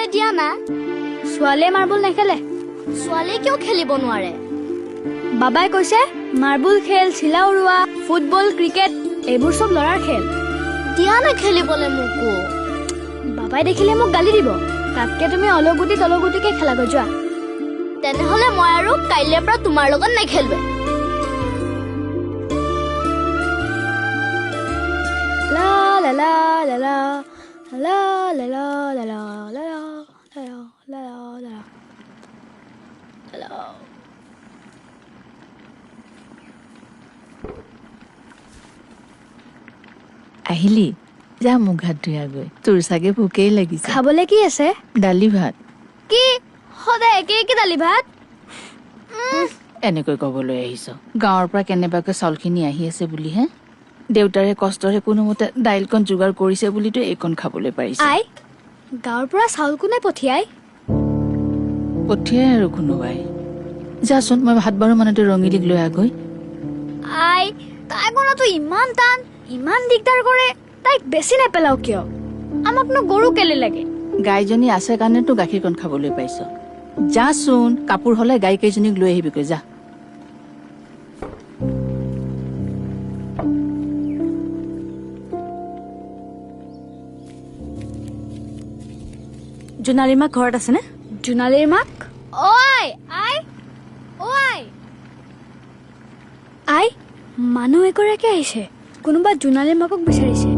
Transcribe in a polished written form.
খেলে দিয়া না ছোৱালীয়ে মাৰ্বল নেখেলে ছোৱালীয়ে কিয় খেলিব নোৱাৰে বাবাই কৈছে মাৰ্বল খেল চিলা উৰুৱা ফুটবল ক্ৰিকেট এইবোৰ চব ল'ৰাৰ খেল দিয়া না খেলিবলে মোকো বাবাই দেখিলে মোক গালি দিব তাতকে তুমি অলগুটিকে খেলাগৈ যোৱা তেনেহলে মই আৰু কাইলৈৰ পৰা তোমাৰ লগত নেখেলবে লা লা লা লা লা লা লা লা লা লা লা লা লা লা আহিলি যা মুখ হাত ধুই আগৈ তোৰ চাগে ভোকেই লাগিছে খাবলে কি আছে দালি ভাত কি সদায় একে দালি ভাত এনেকৈ কবলৈ আহিছ গাঁৱৰ পৰা কেনেবাকৈ চাউলখিনি আহি আছে বুলিহে দেউতাৰে কষ্টৰে কোনোমতে দাইলকণ যোগাৰ কৰিছে বুলিতো এইকণ খাবলৈ পাৰিছে আই গাঁৱৰ পৰা চাউল কোনে পঠিয়াই পঠিয়াই আৰু কোনোবাই যাচোন মই ভাত বাৰু মানতে ৰঙিলীক লৈ আগৈ আই তাই কৰাটো ইমান টান ইমান দিগদাৰ কৰে তাইক বেছি নেপেলাও কিয় আমাকনো গৰু কেলে লাগে গাইজনী আছে কাৰণেতো গাখীৰকণ খাবলৈ পাইছ যাচোন কাপোৰ হলে গাই কেইজনীক লৈ আহিবিগৈ যা জোনালীৰ মাক ঘৰত আছেনে জোনালীৰ মাক ঐ আই ঐ আই মানুহ এগৰাকী আহিছে কোনোবা জোনালীৰ মাকক বিচাৰিছে